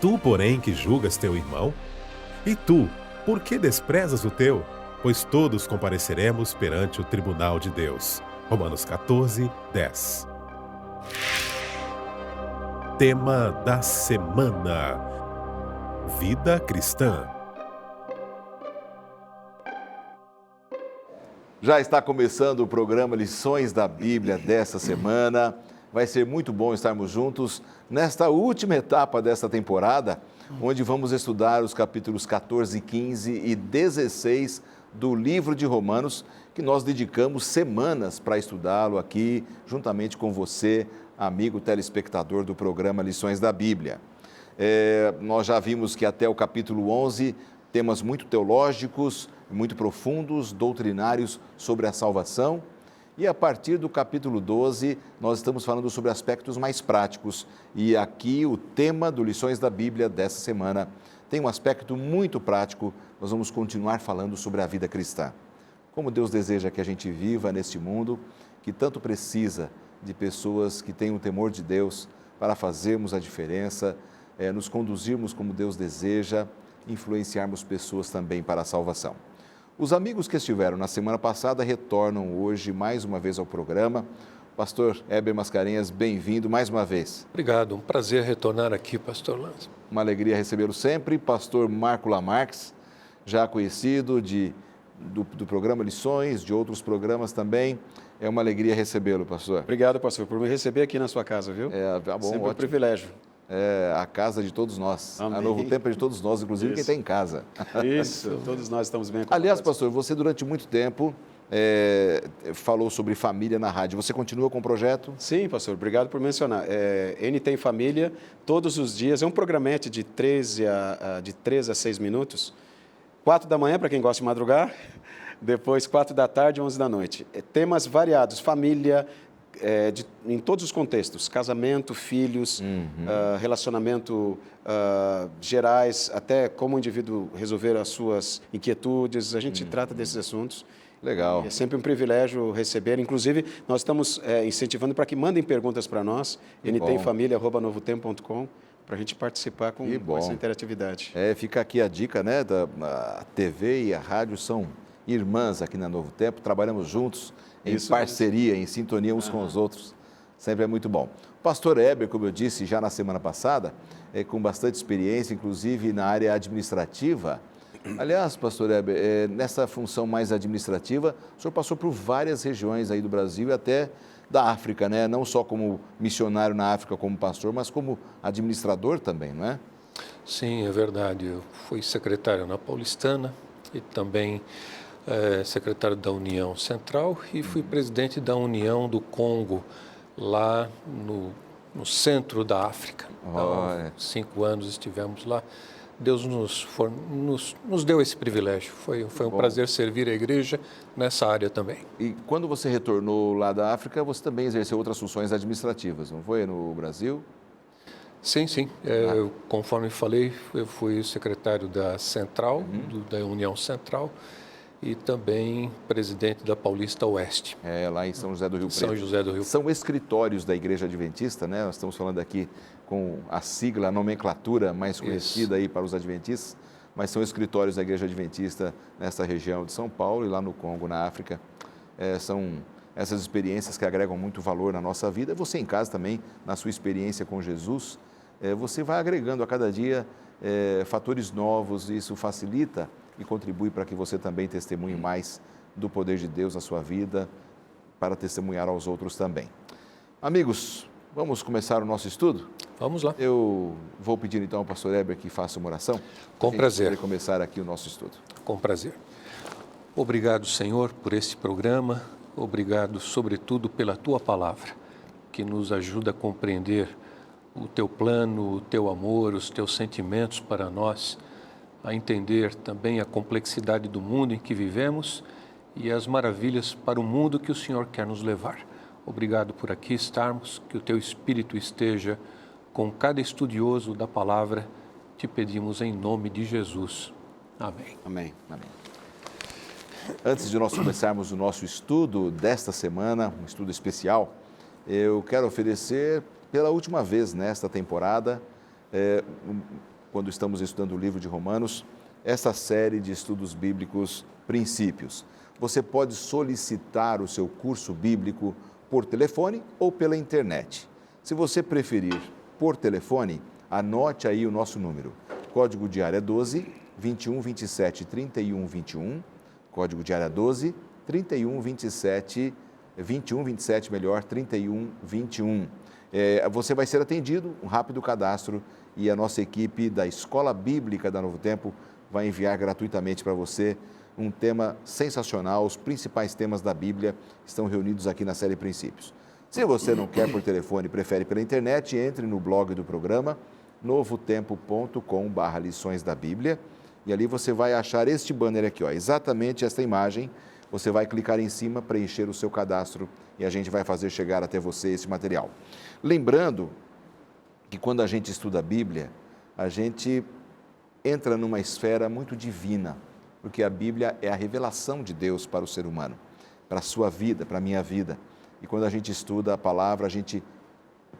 Tu, porém, que julgas teu irmão? E tu, por que desprezas o teu? Pois todos compareceremos perante o tribunal de Deus. Romanos 14, 10. Tema da semana: Vida cristã. Já está começando o programa Lições da Bíblia desta semana. Vai ser muito bom estarmos juntos nesta última etapa desta temporada, onde vamos estudar os capítulos 14, 15 e 16 do livro de Romanos, que nós dedicamos semanas para estudá-lo aqui, juntamente com você, amigo telespectador do programa Lições da Bíblia. Nós já vimos que até o capítulo 11, temas muito teológicos, muito profundos, doutrinários sobre a salvação. E a partir do capítulo 12, nós estamos falando sobre aspectos mais práticos. E aqui o tema do Lições da Bíblia dessa semana tem um aspecto muito prático. Nós vamos continuar falando sobre a vida cristã. Como Deus deseja que a gente viva neste mundo, que tanto precisa de pessoas que tenham o temor de Deus para fazermos a diferença, nos conduzirmos como Deus deseja, influenciarmos pessoas também para a salvação. Os amigos que estiveram na semana passada retornam hoje mais uma vez ao programa. Pastor Heber Mascarenhas, bem-vindo mais uma vez. Obrigado, um prazer retornar aqui, Pastor Lanza. Uma alegria recebê-lo sempre. Pastor Marco Lamarques, já conhecido do programa Lições, de outros programas também. É uma alegria recebê-lo, pastor. Obrigado, pastor, por me receber aqui na sua casa, viu? Bom, sempre ótimo. Um privilégio. A casa de todos nós. Amém. A Novo Tempo é de todos nós, inclusive quem está em casa. Isso, todos nós estamos bem acomodados. Aliás, pastor, você durante muito tempo falou sobre família na rádio. Você continua com o projeto? Sim, pastor, obrigado por mencionar. N tem Família, todos os dias. É um programete de 3 a 6 minutos. 4 da manhã, para quem gosta de madrugar. Depois, 4 da tarde e 11 da noite. Temas variados, família, em todos os contextos, casamento, filhos, relacionamento gerais, até como o indivíduo resolver as suas inquietudes, a gente trata desses assuntos. Legal. É sempre um privilégio receber, inclusive nós estamos incentivando para que mandem perguntas para nós, ntfamilia@novotempo.com, para a gente participar com essa interatividade. Fica aqui a dica, né? A TV e a rádio são irmãs aqui na Novo Tempo, trabalhamos juntos, em parceria, em sintonia uns com os outros. Sempre é muito bom. O pastor Heber, como eu disse já na semana passada, com bastante experiência, inclusive na área administrativa. Aliás, pastor Heber, nessa função mais administrativa, o senhor passou por várias regiões aí do Brasil e até da África, né? Não só como missionário na África, como pastor, mas como administrador também, não é? Sim, é verdade. Eu fui secretário na Paulistana e também secretário da União Central e fui presidente da União do Congo, lá no centro da África. Então, 5 anos estivemos lá. Deus nos deu esse privilégio. Foi um prazer servir a igreja nessa área também. E quando você retornou lá da África, você também exerceu outras funções administrativas, não foi? No Brasil? Sim. Conforme falei, eu fui secretário da Central, da União Central, e também presidente da Paulista Oeste. Lá em São José do Rio Preto. São José do Rio Preto. São escritórios da Igreja Adventista, né? Nós estamos falando aqui com a sigla, a nomenclatura mais conhecida aí para os adventistas, mas são escritórios da Igreja Adventista nessa região de São Paulo e lá no Congo, na África. São essas experiências que agregam muito valor na nossa vida. Você em casa também, na sua experiência com Jesus, você vai agregando a cada dia fatores novos, e isso facilita e contribui para que você também testemunhe mais do poder de Deus na sua vida, para testemunhar aos outros também. Amigos, vamos começar o nosso estudo? Vamos lá. Eu vou pedir então ao pastor Heber que faça uma oração. Com prazer. Para começar aqui o nosso estudo. Com prazer. Obrigado, Senhor, por esse programa. Obrigado, sobretudo, pela Tua palavra, que nos ajuda a compreender o Teu plano, o Teu amor, os Teus sentimentos para nós, a entender também a complexidade do mundo em que vivemos e as maravilhas para o mundo que o Senhor quer nos levar. Obrigado por aqui estarmos, que o Teu Espírito esteja com cada estudioso da palavra. Te pedimos em nome de Jesus. Amém. Amém. Antes de nós começarmos o nosso estudo desta semana, um estudo especial, eu quero oferecer pela última vez nesta temporada quando estamos estudando o livro de Romanos, essa série de estudos bíblicos Princípios. Você pode solicitar o seu curso bíblico por telefone ou pela internet. Se você preferir por telefone, anote aí o nosso número. Código de área 12 21 27 31 21. Código de área 12 31 27 21 27 melhor 31 21. Você vai ser atendido, um rápido cadastro, e a nossa equipe da Escola Bíblica da Novo Tempo vai enviar gratuitamente para você um tema sensacional. Os principais temas da Bíblia estão reunidos aqui na série Princípios. Se você não quer por telefone, prefere pela internet, entre no blog do programa, novotempo.com/lições da Bíblia, e ali você vai achar este banner aqui, ó, exatamente esta imagem. Você vai clicar em cima, preencher o seu cadastro e a gente vai fazer chegar até você esse material. Lembrando que quando a gente estuda a Bíblia, a gente entra numa esfera muito divina, porque a Bíblia é a revelação de Deus para o ser humano, para a sua vida, para a minha vida. E quando a gente estuda a palavra, a gente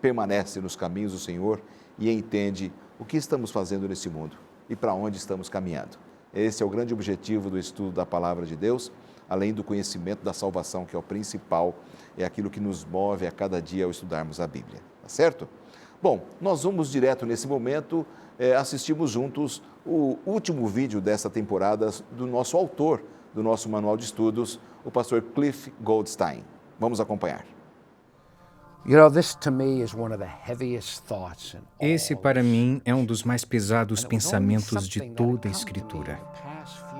permanece nos caminhos do Senhor e entende o que estamos fazendo nesse mundo e para onde estamos caminhando. Esse é o grande objetivo do estudo da palavra de Deus, além do conhecimento da salvação, que é o principal, é aquilo que nos move a cada dia ao estudarmos a Bíblia, tá certo? Bom, nós vamos direto nesse momento, assistimos juntos o último vídeo dessa temporada do nosso autor, do nosso manual de estudos, o pastor Cliff Goldstein. Vamos acompanhar. Esse, para mim, é um dos mais pesados pensamentos de toda a Escritura.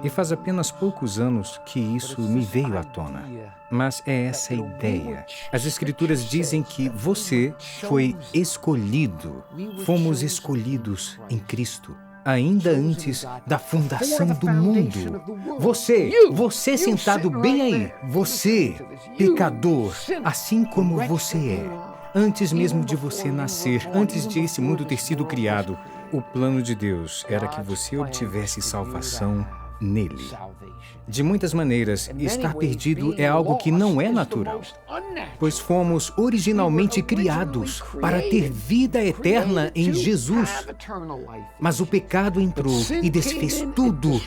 E faz apenas poucos anos que isso me veio à tona. Mas é essa a ideia. As Escrituras dizem que você foi escolhido. Fomos escolhidos em Cristo, ainda antes da fundação do mundo. Você sentado bem aí, você, pecador, assim como você é. Antes mesmo de você nascer, antes de esse mundo ter sido criado, o plano de Deus era que você obtivesse salvação nele. De muitas maneiras, estar perdido é algo que não é natural, pois fomos originalmente criados para ter vida eterna em Jesus. Mas o pecado entrou e desfez tudo,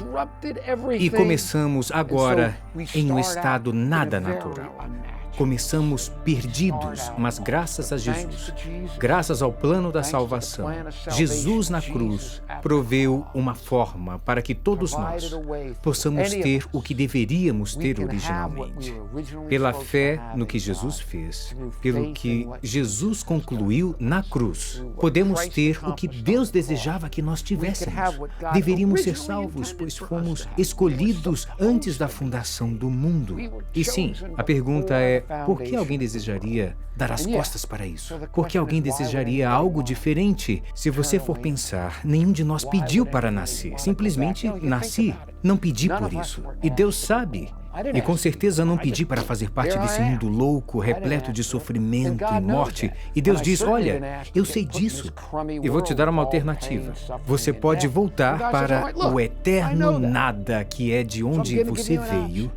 e começamos agora em um estado nada natural. Começamos perdidos, mas graças a Jesus, graças ao plano da salvação, Jesus na cruz proveu uma forma para que todos nós possamos ter o que deveríamos ter originalmente. Pela fé no que Jesus fez, pelo que Jesus concluiu na cruz, podemos ter o que Deus desejava que nós tivéssemos. Deveríamos ser salvos, pois fomos escolhidos antes da fundação do mundo. E sim, a pergunta é: por que alguém desejaria dar as costas para isso? Por que alguém desejaria algo diferente? Se você for pensar, nenhum de nós pediu para nascer. Simplesmente nasci. Não pedi por isso. E Deus sabe. E com certeza não pedi para fazer parte desse mundo louco, repleto de sofrimento e morte. E Deus diz: olha, eu sei disso. E vou te dar uma alternativa. Você pode voltar para o eterno nada, que é de onde você veio,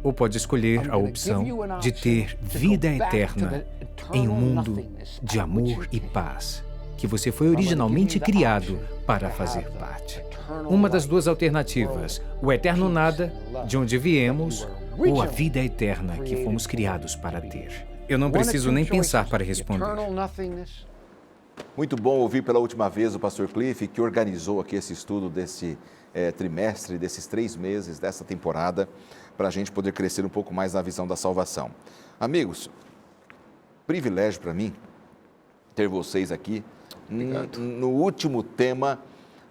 ou pode escolher a opção de ter vida eterna em um mundo de amor e paz, que você foi originalmente criado para fazer parte. Uma das duas alternativas: o eterno nada, de onde viemos, ou a vida eterna que fomos criados para ter. Eu não preciso nem pensar para responder. Muito bom ouvir pela última vez o pastor Cliff, que organizou aqui esse estudo desse trimestre, desses 3 meses, dessa temporada, para a gente poder crescer um pouco mais na visão da salvação. Amigos, privilégio para mim ter vocês aqui no último tema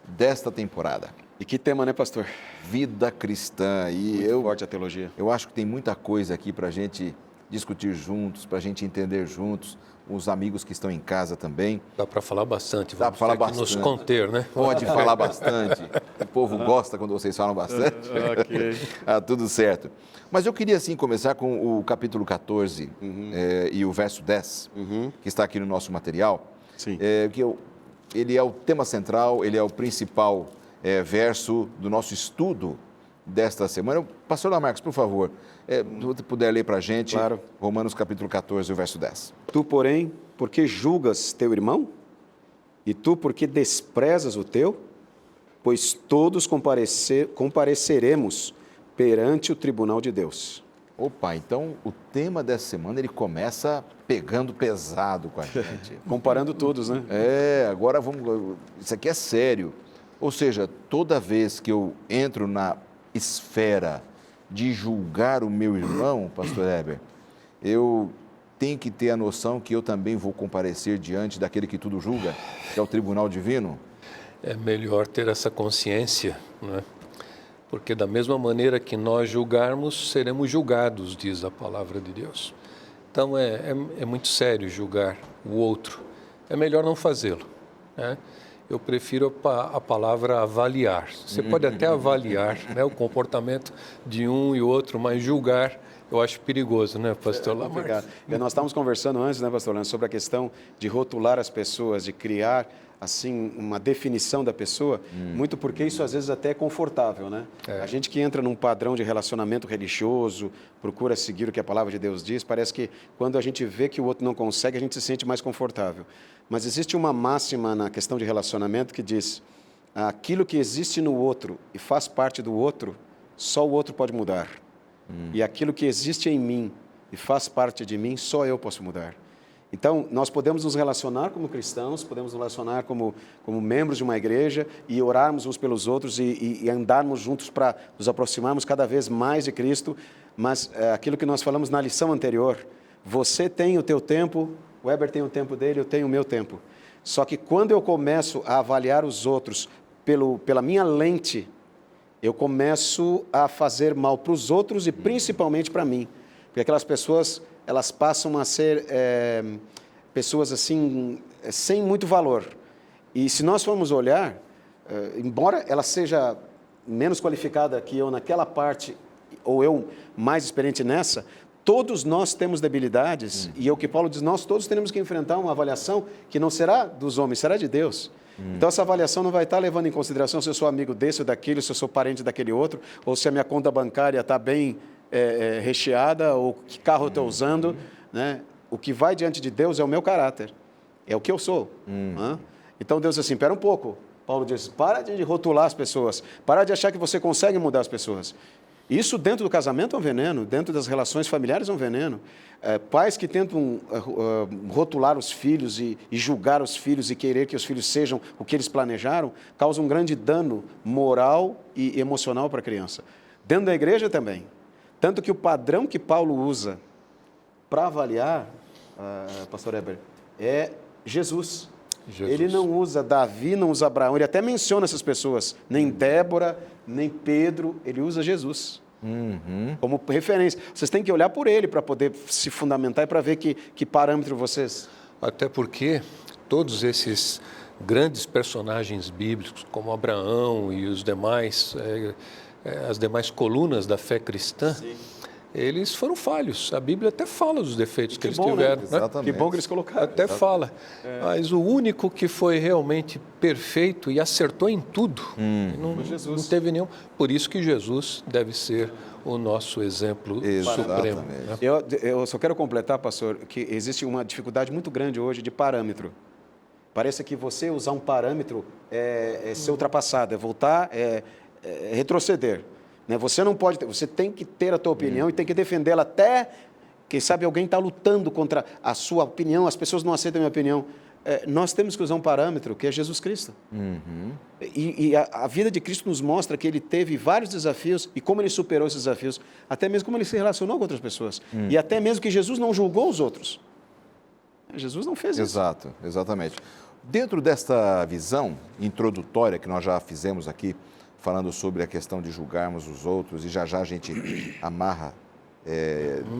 desta temporada. E que tema, né, pastor? Vida cristã. E Muito forte a teologia. Eu acho que tem muita coisa aqui para a gente discutir juntos, para a gente entender juntos, os amigos que estão em casa também. Dá para falar bastante, Dá para falar bastante. Nos conter, né? Pode falar bastante. O povo gosta quando vocês falam bastante. Ok. Tudo certo. Mas eu queria, sim, começar com o capítulo 14 e o verso 10, que está aqui no nosso material. Sim. Ele é o tema central, ele é o principal verso do nosso estudo desta semana. Pastor Lamarcos, por favor, se você puder ler para a gente, claro. Romanos capítulo 14, o verso 10. Tu, porém, por que julgas teu irmão? E tu, por que desprezas o teu? Pois todos compareceremos perante o tribunal de Deus. Opa, então o tema dessa semana ele começa pegando pesado com a gente. Comparando todos, né? Agora vamos. Isso aqui é sério. Ou seja, toda vez que eu entro na esfera de julgar o meu irmão, pastor Heber, eu tenho que ter a noção que eu também vou comparecer diante daquele que tudo julga, que é o tribunal divino. É melhor ter essa consciência, né? Porque da mesma maneira que nós julgarmos, seremos julgados, diz a palavra de Deus. Então é muito sério julgar o outro. É melhor não fazê-lo, né? Eu prefiro a palavra avaliar. Você pode até avaliar, né, o comportamento de um e outro, mas julgar eu acho perigoso, né, pastor Lamarck? Obrigado. Nós estávamos conversando antes, né, pastor Lando, sobre a questão de rotular as pessoas, de criar assim uma definição da pessoa, muito porque isso às vezes até é confortável, né? A gente que entra num padrão de relacionamento religioso, procura seguir o que a palavra de Deus diz, parece que quando a gente vê que o outro não consegue, a gente se sente mais confortável. Mas existe uma máxima na questão de relacionamento que diz: aquilo que existe no outro e faz parte do outro, só o outro pode mudar. E aquilo que existe em mim e faz parte de mim, só eu posso mudar. Então, nós podemos nos relacionar como cristãos, podemos nos relacionar como membros de uma igreja e orarmos uns pelos outros e andarmos juntos para nos aproximarmos cada vez mais de Cristo, mas aquilo que nós falamos na lição anterior, você tem o teu tempo, o Heber tem o tempo dele, eu tenho o meu tempo. Só que quando eu começo a avaliar os outros pela minha lente, eu começo a fazer mal para os outros e principalmente para mim, porque aquelas pessoas elas passam a ser pessoas assim, sem muito valor. E se nós formos olhar, embora ela seja menos qualificada que eu naquela parte, ou eu mais experiente nessa, todos nós temos debilidades, e é o que Paulo diz, nós todos teremos que enfrentar uma avaliação que não será dos homens, será de Deus. Então, essa avaliação não vai estar levando em consideração se eu sou amigo desse ou daquele, se eu sou parente daquele outro, ou se a minha conta bancária está bem recheada, ou que carro eu estou usando, né? O que vai diante de Deus é o meu caráter, é o que eu sou. Então Deus diz assim, espera um pouco. Paulo diz, para de rotular as pessoas, para de achar que você consegue mudar as pessoas. Isso dentro do casamento é um veneno, dentro das relações familiares é um veneno. Pais que tentam rotular os filhos e julgar os filhos e querer que os filhos sejam o que eles planejaram, causam um grande dano moral e emocional para a criança. Dentro da igreja também. Tanto que o padrão que Paulo usa para avaliar, pastor Heber, é Jesus. Ele não usa Davi, não usa Abraão, ele até menciona essas pessoas, nem Débora, nem Pedro, ele usa Jesus como referência. Vocês têm que olhar por ele para poder se fundamentar e para ver que parâmetro vocês... Até porque todos esses grandes personagens bíblicos, como Abraão e os demais... as demais colunas da fé cristã, sim, eles foram falhos. A Bíblia até fala dos defeitos que eles tiveram. Né? Exatamente. Que bom que eles colocaram. Até fala. Mas o único que foi realmente perfeito e acertou em tudo, não teve nenhum. Por isso que Jesus deve ser o nosso exemplo supremo. Né? Eu só quero completar, pastor, que existe uma dificuldade muito grande hoje de parâmetro. Parece que você usar um parâmetro é ser ultrapassado, é voltar... retroceder, né? Você não pode, você tem que ter a tua opinião e tem que defendê-la até, quem sabe alguém está lutando contra a sua opinião, as pessoas não aceitam a minha opinião. Nós temos que usar um parâmetro que é Jesus Cristo. E a vida de Cristo nos mostra que ele teve vários desafios e como ele superou esses desafios, até mesmo como ele se relacionou com outras pessoas. E até mesmo que Jesus não julgou os outros. Jesus não fez isso. Exato, exatamente. Dentro desta visão introdutória que nós já fizemos aqui, falando sobre a questão de julgarmos os outros, e já a gente amarra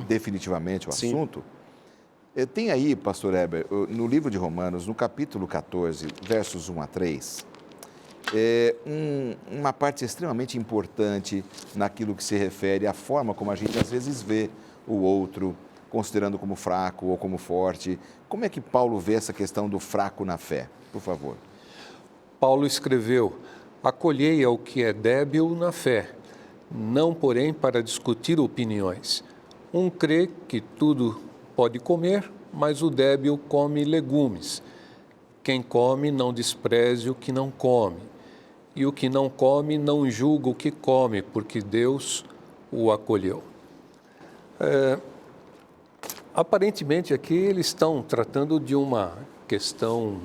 definitivamente o assunto. Tem aí, pastor Heber, no livro de Romanos, no capítulo 14, versos 1 a 3, uma parte extremamente importante naquilo que se refere à forma como a gente às vezes vê o outro, considerando como fraco ou como forte. Como é que Paulo vê essa questão do fraco na fé? Por favor. Paulo escreveu: acolhei ao que é débil na fé, não, porém, para discutir opiniões. Um crê que tudo pode comer, mas o débil come legumes. quem come não despreze o que não come, e o que não come não julga o que come, porque Deus o acolheu. Aparentemente aqui eles estão tratando de uma questão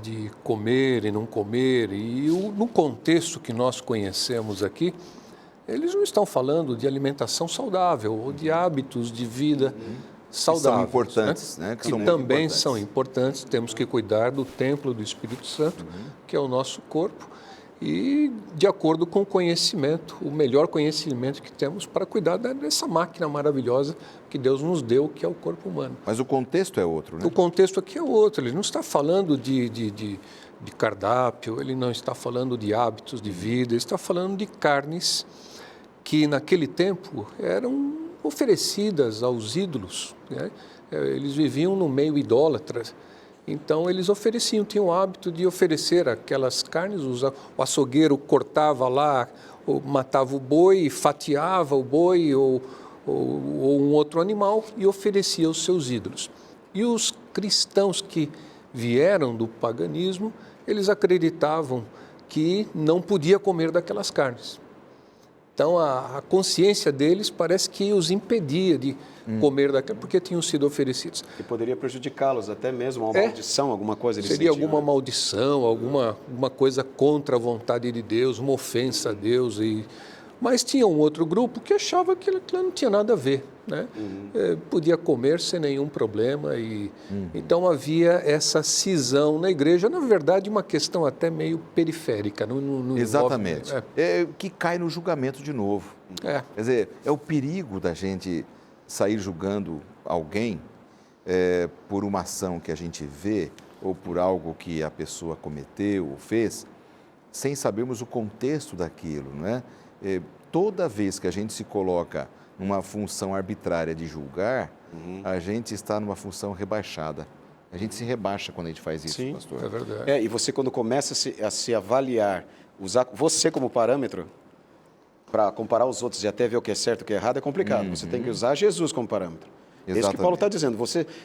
de comer e não comer, e no contexto que nós conhecemos aqui, eles não estão falando de alimentação saudável ou de hábitos de vida saudáveis. São importantes, né? Que também são importantes. Temos que cuidar do templo do Espírito Santo, que é o nosso corpo, e de acordo com o conhecimento, o melhor conhecimento que temos para cuidar dessa máquina maravilhosa que Deus nos deu, que é o corpo humano. Mas o contexto é outro, né? O contexto aqui é outro. Ele não está falando de cardápio, ele não está falando de hábitos de vida, ele está falando de carnes que naquele tempo eram oferecidas aos ídolos, né? Eles viviam no meio idólatra, então eles ofereciam, tinham o hábito de oferecer aquelas carnes, o açougueiro cortava lá, ou matava o boi, fatiava o boi ou um outro animal e oferecia aos seus ídolos. E os cristãos que vieram do paganismo, eles acreditavam que não podia comer daquelas carnes. Então, a consciência deles parece que os impedia de comer daquilo, porque tinham sido oferecidos. E poderia prejudicá-los, até mesmo uma maldição, alguma coisa. Seria alguma maldição, alguma coisa contra a vontade de Deus, uma ofensa a Deus. Mas tinha um outro grupo que achava que aquilo não tinha nada a ver, né? Podia comer sem nenhum problema. Então havia essa cisão na igreja, na verdade uma questão até meio periférica. Não Exatamente. Que cai no julgamento de novo. Quer dizer, é o perigo da gente sair julgando alguém por uma ação que a gente vê ou por algo que a pessoa cometeu ou fez, sem sabermos o contexto daquilo, não é? Toda vez que a gente se coloca numa função arbitrária de julgar, a gente está numa função rebaixada. A gente se rebaixa quando a gente faz isso, pastor. É verdade. E você, quando começa a se avaliar, usar você como parâmetro, para comparar os outros e até ver o que é certo e o que é errado, é complicado. Você tem que usar Jesus como parâmetro. É isso que Paulo está dizendo.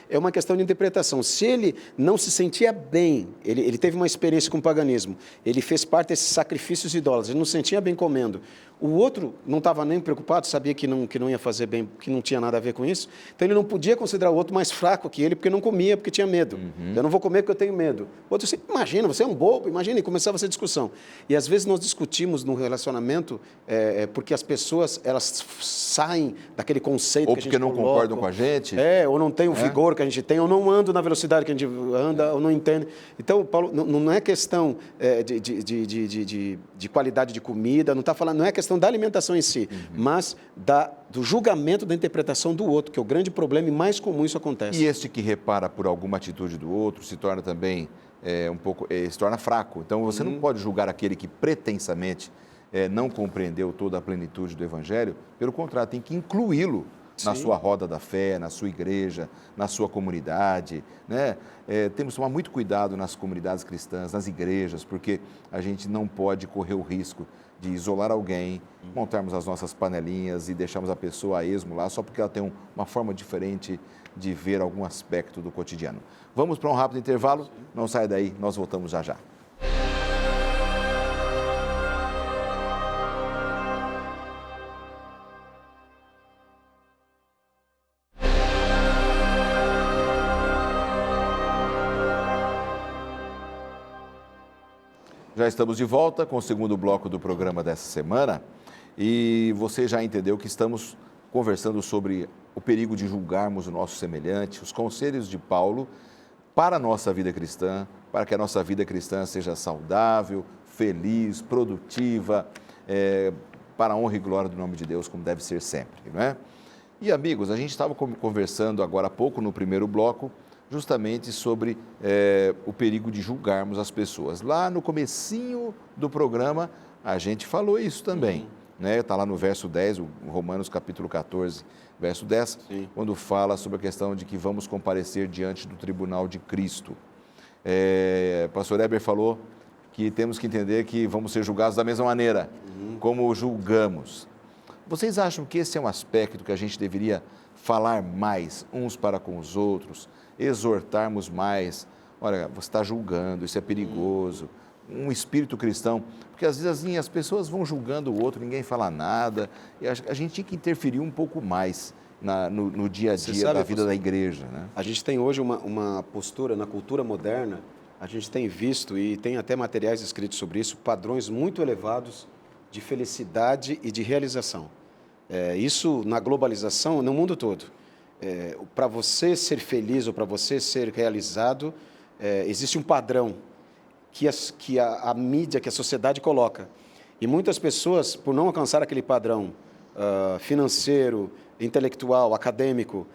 É uma questão de interpretação. Se ele não se sentia bem, ele teve uma experiência com o paganismo, ele fez parte desses sacrifícios idólatras, ele não se sentia bem comendo. O outro não estava nem preocupado, sabia que não ia fazer bem, que não tinha nada a ver com isso. Então, ele não podia considerar o outro mais fraco que ele, porque não comia, porque tinha medo. Eu não vou comer porque eu tenho medo. O outro disse, imagina, você é um bobo, imagina, e começava essa discussão. E, às vezes, nós discutimos no relacionamento porque as pessoas, elas saem daquele conceito que a gente Ou porque não concordam com a gente. Ou não tem o vigor que a gente tem, ou não andam na velocidade que a gente anda, ou não entende. Então, Paulo, não é questão de qualidade de comida, não está falando, não é questão da alimentação em si, mas do julgamento da interpretação do outro, que é o grande problema e mais comum isso acontece. E este que repara por alguma atitude do outro se torna também se torna fraco. Então, você não pode julgar aquele que pretensamente não compreendeu toda a plenitude do Evangelho, pelo contrário, tem que incluí-lo na sua roda da fé, na sua igreja, na sua comunidade, né? Temos que tomar muito cuidado nas comunidades cristãs, nas igrejas, porque a gente não pode correr o risco de isolar alguém, montarmos as nossas panelinhas e deixarmos a pessoa a esmo lá só porque ela tem uma forma diferente de ver algum aspecto do cotidiano. Vamos para um rápido intervalo? Não sai daí, nós voltamos já já. Já estamos de volta com o segundo bloco do programa dessa semana e você já entendeu que estamos conversando sobre o perigo de julgarmos o nosso semelhante, os conselhos de Paulo para a nossa vida cristã, para que a nossa vida cristã seja saudável, feliz, produtiva, para a honra e glória do nome de Deus, como deve ser sempre, não é? E amigos, a gente estava conversando agora há pouco no primeiro bloco, justamente sobre o perigo de julgarmos as pessoas. Lá no comecinho do programa, a gente falou isso também. Está lá no verso 10, Romanos capítulo 14, verso 10, quando fala sobre a questão de que vamos comparecer diante do tribunal de Cristo. Pastor Heber falou que temos que entender que vamos ser julgados da mesma maneira, como julgamos. Vocês acham que esse é um aspecto que a gente deveria falar mais uns para com os outros, exortarmos mais olha, você está julgando, isso é perigoso. Um espírito cristão, porque às vezes assim, as pessoas vão julgando o outro, ninguém fala nada, e a gente tinha que interferir um pouco mais no dia a dia da vida da igreja, né? A gente tem hoje uma postura na cultura moderna, a gente tem visto e tem até materiais escritos sobre isso, padrões muito elevados de felicidade e de realização. Isso na globalização, no mundo todo. Para você ser feliz ou para você ser realizado, existe um padrão que a mídia, que a sociedade coloca. E muitas pessoas, por não alcançar aquele padrão financeiro, intelectual, acadêmico,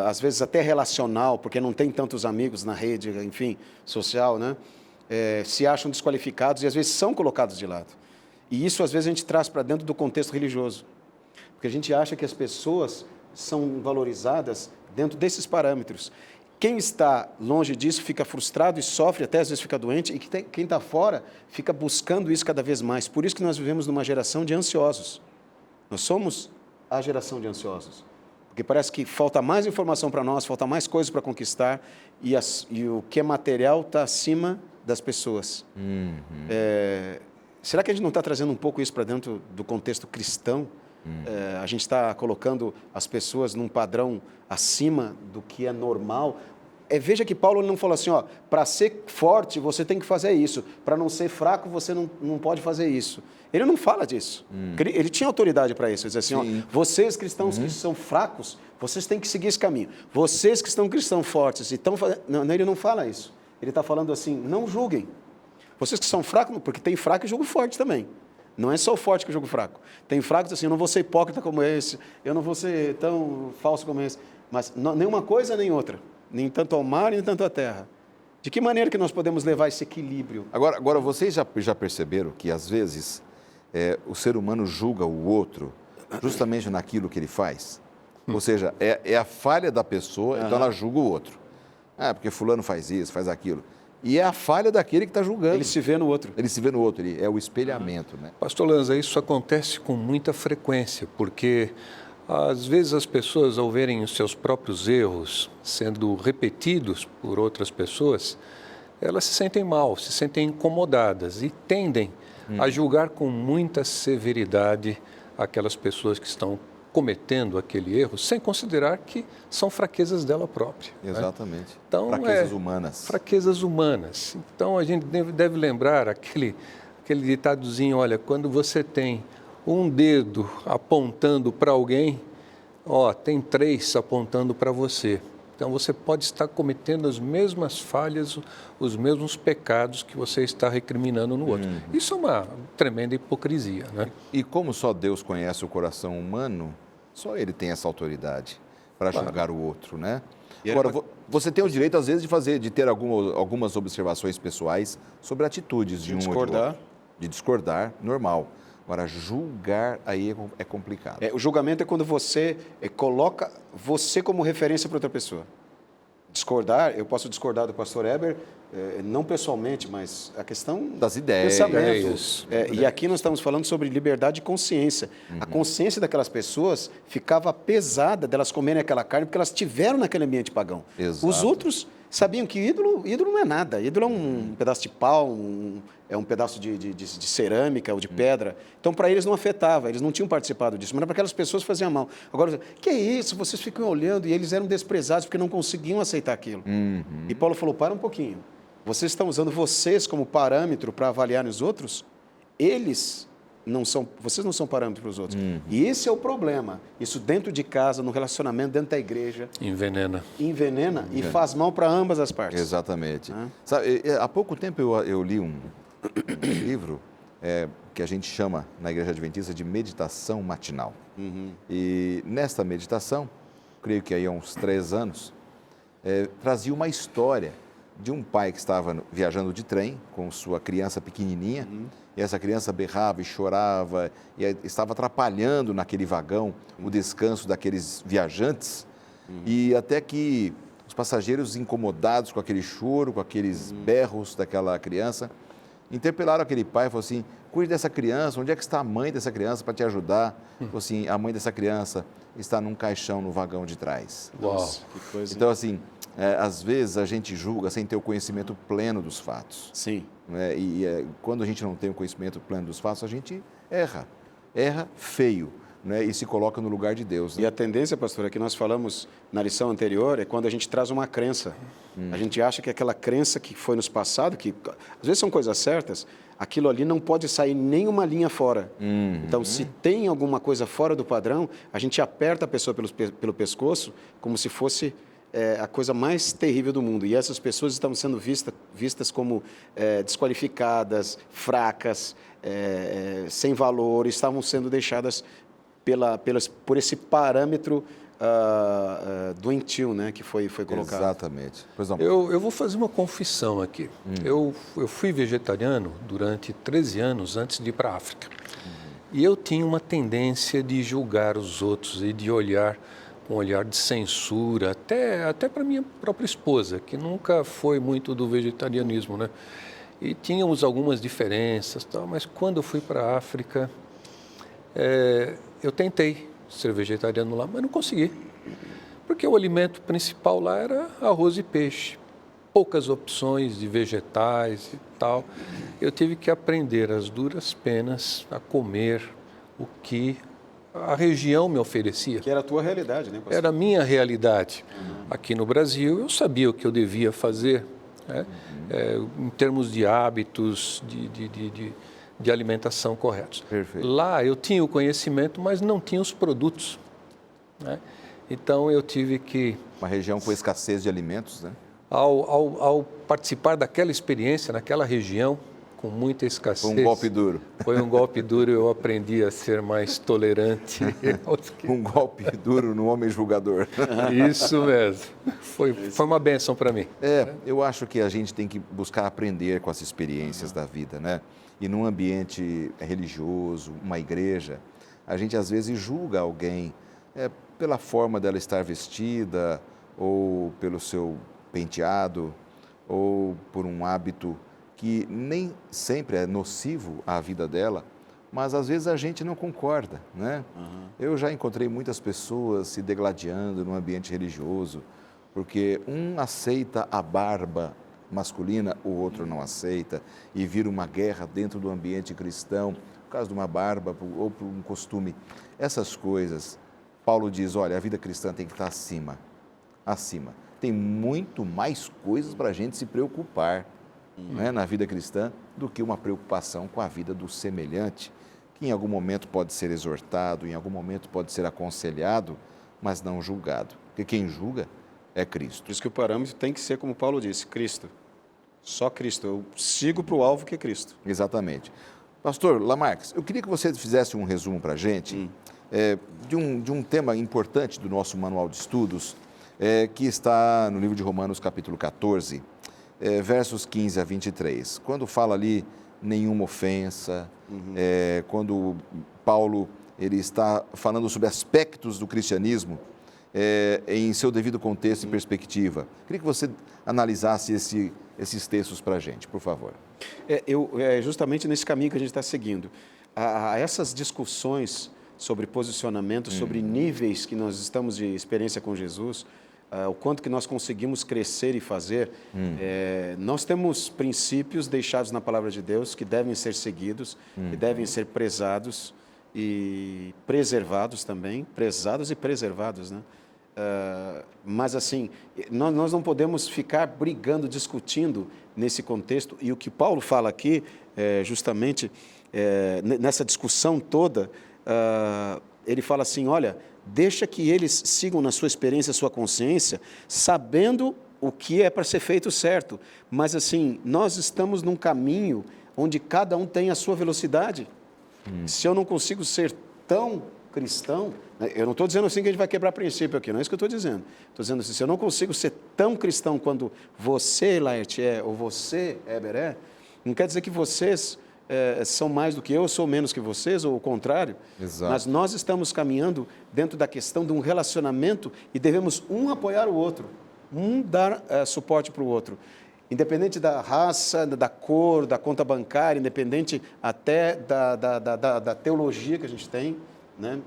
às vezes até relacional, porque não tem tantos amigos na rede, enfim, social, né? Se acham desqualificados e às vezes são colocados de lado. E isso às vezes a gente traz para dentro do contexto religioso, porque a gente acha que as pessoas são valorizadas dentro desses parâmetros. Quem está longe disso fica frustrado e sofre, até às vezes fica doente, e quem está fora fica buscando isso cada vez mais. Por isso que nós vivemos numa geração de ansiosos. Nós somos a geração de ansiosos. Porque parece que falta mais informação para nós, falta mais coisas para conquistar, e o que é material está acima das pessoas. Será que a gente não está trazendo um pouco isso para dentro do contexto cristão? A gente está colocando as pessoas num padrão acima do que é normal. Veja que Paulo não falou assim, para ser forte você tem que fazer isso, para não ser fraco você não pode fazer isso. Ele não fala disso. Ele tinha autoridade para isso. Ele diz assim, vocês cristãos que são fracos, vocês têm que seguir esse caminho. Vocês que estão cristãos fortes, ele não fala isso. Ele está falando assim, não julguem. Vocês que são fracos, porque tem fraco e julgo forte também. Não é só o forte que julga o fraco. Tem fracos assim, eu não vou ser hipócrita como esse, eu não vou ser tão falso como esse. Mas nem uma coisa nem outra. Nem tanto ao mar, nem tanto à terra. De que maneira que nós podemos levar esse equilíbrio? Agora vocês já perceberam que, às vezes, o ser humano julga o outro justamente naquilo que ele faz? Ou seja, é a falha da pessoa, então ela julga o outro. Porque fulano faz isso, faz aquilo. E é a falha daquele que está julgando. Ele se vê no outro. Ele se vê no outro, é o espelhamento, né? Pastor Lanza, isso acontece com muita frequência, porque às vezes as pessoas, ao verem os seus próprios erros sendo repetidos por outras pessoas, elas se sentem mal, se sentem incomodadas e tendem a julgar com muita severidade aquelas pessoas que estão cometendo aquele erro, sem considerar que são fraquezas dela própria. Exatamente. Né? Então, fraquezas humanas. Fraquezas humanas. Então, a gente deve lembrar aquele ditadozinho, olha, quando você tem um dedo apontando para alguém, tem 3 apontando para você. Então, você pode estar cometendo as mesmas falhas, os mesmos pecados que você está recriminando no outro. Isso é uma tremenda hipocrisia, né? E como só Deus conhece o coração humano, só Ele tem essa autoridade para julgar o outro, né? Agora, você tem o direito, às vezes, de ter algumas observações pessoais sobre atitudes de um ou de outro. De discordar, normal. Agora, julgar aí é complicado. O julgamento é quando você coloca você como referência para outra pessoa. Discordar, eu posso discordar do pastor Heber, não pessoalmente, mas a questão das ideias. Pensamentos. E aqui nós estamos falando sobre liberdade de consciência. A consciência daquelas pessoas ficava pesada delas comerem aquela carne porque elas estiveram naquele ambiente pagão. Exato. Os outros sabiam que ídolo não é nada. Ídolo é um pedaço de pau, é um pedaço de cerâmica ou de pedra. Então, para eles não afetava, eles não tinham participado disso, mas para aquelas pessoas fazia mal. Agora, que é isso? Vocês ficam olhando e eles eram desprezados porque não conseguiam aceitar aquilo. E Paulo falou, para um pouquinho. Vocês estão usando vocês como parâmetro para avaliar os outros? Vocês não são parâmetro para os outros. E esse é o problema. Isso dentro de casa, no relacionamento, dentro da igreja. Envenena E faz mal para ambas as partes. Exatamente. Sabe, há pouco tempo eu li um livro que a gente chama, na Igreja Adventista, de meditação matinal. E nesta meditação, creio que aí há uns 3 anos, trazia uma história de um pai que estava viajando de trem com sua criança pequenininha, e essa criança berrava e chorava, e estava atrapalhando naquele vagão o descanso daqueles viajantes, e até que os passageiros incomodados com aquele choro, com aqueles berros daquela criança, Interpelaram aquele pai e falaram assim, cuide dessa criança, onde é que está a mãe dessa criança para te ajudar? Falou assim, a mãe dessa criança está num caixão no vagão de trás. Nossa, que coisa. Então, assim, às vezes a gente julga sem ter o conhecimento pleno dos fatos. Sim. Né? Quando a gente não tem o conhecimento pleno dos fatos, a gente erra feio, né? E se coloca no lugar de Deus. Né? E a tendência, pastor, que nós falamos na lição anterior, é quando a gente traz uma crença. A gente acha que aquela crença que foi nos passado, que às vezes são coisas certas, aquilo ali não pode sair nenhuma linha fora. Então, se tem alguma coisa fora do padrão, a gente aperta a pessoa pelo pescoço como se fosse a coisa mais terrível do mundo. E essas pessoas estão sendo vistas como desqualificadas, fracas, sem valor, estavam sendo deixadas por esse parâmetro doentio, né, que foi colocado. Exatamente. Pois não. Eu vou fazer uma confissão aqui. Eu fui vegetariano durante 13 anos antes de ir para a África. E eu tinha uma tendência de julgar os outros e de olhar com um olhar de censura, até para minha própria esposa, que nunca foi muito do vegetarianismo, né? E tínhamos algumas diferenças, tal, mas quando eu fui para a África, eu tentei ser vegetariano lá, mas não consegui. Porque o alimento principal lá era arroz e peixe. Poucas opções de vegetais e tal. Eu tive que aprender às duras penas a comer o que a região me oferecia. Que era a tua realidade, né, pastor? Era a minha realidade. Aqui no Brasil, eu sabia o que eu devia fazer, né? Em termos de hábitos, de alimentação corretos. Perfeito. Lá eu tinha o conhecimento, mas não tinha os produtos, né? Então eu tive que... Uma região com escassez de alimentos, né? Ao participar daquela experiência, naquela região, com muita escassez... Foi um golpe duro. Foi um golpe duro, eu aprendi a ser mais tolerante. Um golpe duro no homem julgador. Isso mesmo. Foi uma bênção para mim. Eu acho que a gente tem que buscar aprender com as experiências da vida, né? E num ambiente religioso, uma igreja, a gente às vezes julga alguém pela forma dela estar vestida, ou pelo seu penteado, ou por um hábito que nem sempre é nocivo à vida dela, mas às vezes a gente não concorda, né? Eu já encontrei muitas pessoas se degladiando no ambiente religioso, porque um aceita a barba masculina, o outro não aceita, e vira uma guerra dentro do ambiente cristão, por causa de uma barba ou por um costume. Essas coisas, Paulo diz, olha, a vida cristã tem que estar acima. Tem muito mais coisas para a gente se preocupar, né, na vida cristã do que uma preocupação com a vida do semelhante, que em algum momento pode ser exortado, em algum momento pode ser aconselhado, mas não julgado. Porque quem julga é Cristo. Por isso que o parâmetro tem que ser, como Paulo disse, Cristo. Só Cristo. Eu sigo para o alvo que é Cristo. Exatamente. Pastor Lamarques, eu queria que você fizesse um resumo para a gente de um tema importante do nosso manual de estudos, que está no livro de Romanos, capítulo 14, versos 15 a 23. Quando fala ali nenhuma ofensa, quando Paulo ele está falando sobre aspectos do cristianismo em seu devido contexto e perspectiva. Queria que você analisasse esses textos para a gente, por favor. Justamente nesse caminho que a gente está seguindo. Essas discussões sobre posicionamento, sobre níveis que nós estamos de experiência com Jesus, o quanto que nós conseguimos crescer e fazer, nós temos princípios deixados na palavra de Deus que devem ser seguidos, que devem ser prezados e preservados também, prezados e preservados, né? Mas assim, nós não podemos ficar brigando, discutindo nesse contexto, e o que Paulo fala aqui, justamente nessa discussão toda, ele fala assim, olha, deixa que eles sigam na sua experiência, sua consciência, sabendo o que é para ser feito certo, mas assim, nós estamos num caminho onde cada um tem a sua velocidade. Se eu não consigo ser tão cristão, eu não estou dizendo assim que a gente vai quebrar princípio aqui, não é isso que eu estou dizendo. Estou dizendo assim, se eu não consigo ser tão cristão quando você, Laerte, ou você, Heber, não quer dizer que vocês são mais do que eu sou menos que vocês, ou o contrário. Exato. Mas nós estamos caminhando dentro da questão de um relacionamento e devemos um apoiar o outro, um dar suporte para o outro. independente da raça, da cor, da conta bancária, independente até da teologia que a gente tem, né?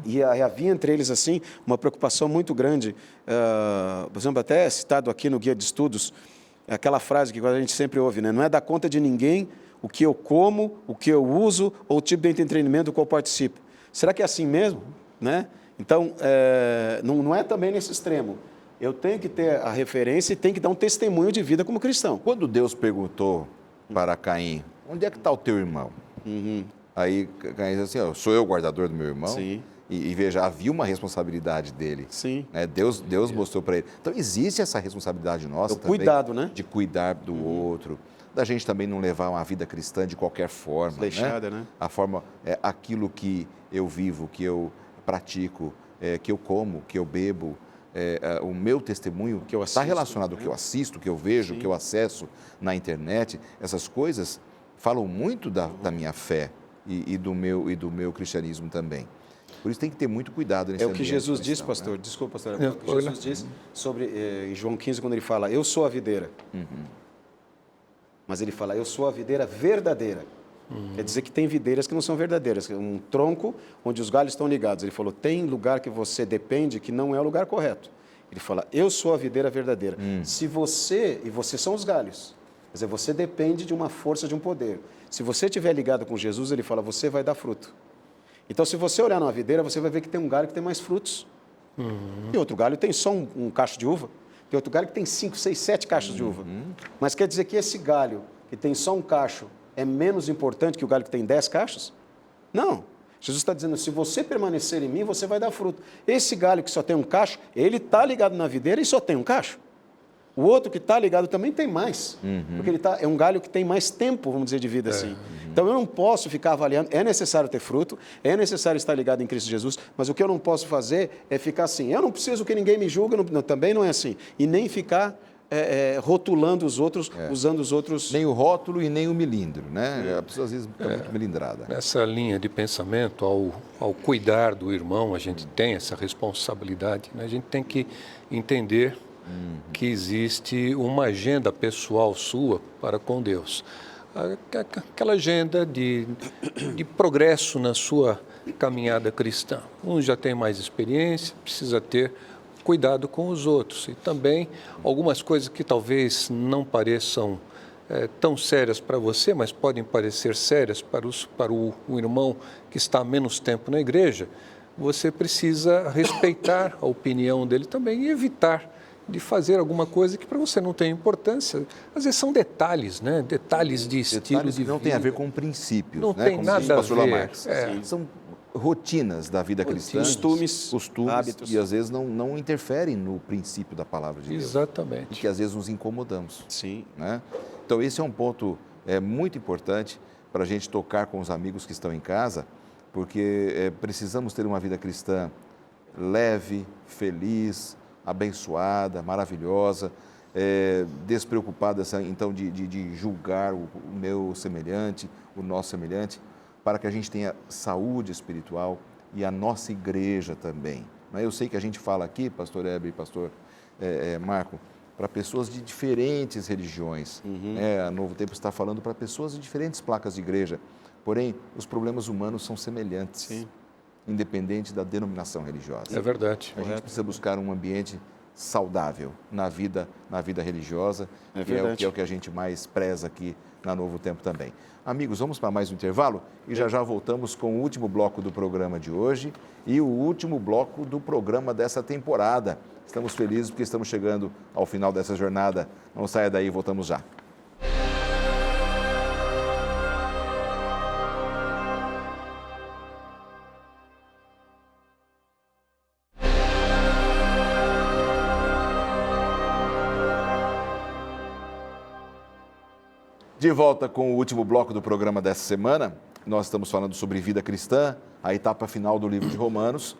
E havia entre eles, assim, uma preocupação muito grande. Por exemplo, até citado aqui no Guia de Estudos, aquela frase que a gente sempre ouve, né? Não é da conta de ninguém o que eu como, o que eu uso ou o tipo de entretenimento do qual participo. Será que é assim mesmo? Né? Então, não é também nesse extremo. Eu tenho que ter a referência e tenho que dar um testemunho de vida como cristão. Quando Deus perguntou para Caim, onde é que está o teu irmão? Aí Caim diz assim, sou eu o guardador do meu irmão? Sim. E veja, havia uma responsabilidade dele. Sim. Né? Deus mostrou para ele. Então, existe essa responsabilidade nossa também. Cuidado, né? De cuidar do outro. Da gente também não levar uma vida cristã de qualquer forma. Deixada, né? A forma, aquilo que eu vivo, que eu pratico, que eu como, que eu bebo, o meu testemunho que eu está assisto, relacionado ao né? que eu assisto, que eu vejo, que eu acesso na internet. Essas coisas falam muito da minha fé e do meu cristianismo também. Por isso tem que ter muito cuidado nesse É o que Jesus cristão, disse, pastor. né? Desculpa, pastor. É o que Jesus disse sobre em João 15, quando ele fala, eu sou a videira. Mas ele fala, eu sou a videira verdadeira. Quer dizer que tem videiras que não são verdadeiras. Um tronco onde os galhos estão ligados. Ele falou, tem lugar que você depende que não é o lugar correto. Ele fala, eu sou a videira verdadeira. Se você, e você são os galhos, quer dizer, você depende de uma força, de um poder. Se você estiver ligado com Jesus, ele fala, você vai dar fruto. Então, se você olhar numa videira, você vai ver que tem um galho que tem mais frutos. E outro galho tem só um cacho de uva. Tem outro galho que tem 5, 6, 7 cachos de uva. Mas quer dizer que esse galho que tem só um cacho é menos importante que o galho que tem 10 cachos? Não. Jesus está dizendo, se você permanecer em mim, você vai dar fruto. Esse galho que só tem um cacho, ele está ligado na videira e só tem um cacho. O outro que está ligado também tem mais, porque é um galho que tem mais tempo, vamos dizer, de vida assim. Então, eu não posso ficar avaliando, é necessário ter fruto, é necessário estar ligado em Cristo Jesus, mas o que eu não posso fazer é ficar assim, eu não preciso que ninguém me julgue, também não é assim, e nem ficar rotulando os outros, usando os outros... Nem o rótulo e nem o milímetro, né? A pessoa às vezes fica muito melindrada. Nessa linha de pensamento, ao cuidar do irmão, a gente tem essa responsabilidade, né? A gente tem que entender que existe uma agenda pessoal sua para com Deus. Aquela agenda de progresso na sua caminhada cristã. Um já tem mais experiência, precisa ter cuidado com os outros. E também algumas coisas que talvez não pareçam tão sérias para você, mas podem parecer sérias para o irmão que está há menos tempo na igreja, você precisa respeitar a opinião dele também e evitar de fazer alguma coisa que para você não tem importância. Às vezes são detalhes, né? Detalhes de estilo de vida. Não tem a ver com princípios, não né? tem Como nada diz o pastor a ver. Lamarck. São rotinas da vida cristã, costumes, hábitos, e às vezes não interferem no princípio da palavra de Deus. Exatamente. E que às vezes nos incomodamos. Sim. Né? Então, esse é um ponto muito importante para a gente tocar com os amigos que estão em casa, porque precisamos ter uma vida cristã leve, feliz, abençoada, maravilhosa, despreocupada então de julgar o meu semelhante, o nosso semelhante, para que a gente tenha saúde espiritual e a nossa igreja também. Eu sei que a gente fala aqui, pastor Heber e pastor Marco, para pessoas de diferentes religiões. A Novo Tempo está falando para pessoas de diferentes placas de igreja, porém, os problemas humanos são semelhantes. Sim. Independente da denominação religiosa. É verdade. A gente precisa buscar um ambiente saudável na vida religiosa, que é o que a gente mais preza aqui na Novo Tempo também. Amigos, vamos para mais um intervalo e já voltamos com o último bloco do programa de hoje e o último bloco do programa dessa temporada. Estamos felizes porque estamos chegando ao final dessa jornada. Não saia daí, voltamos já. De volta com o último bloco do programa dessa semana, nós estamos falando sobre vida cristã, a etapa final do livro de Romanos,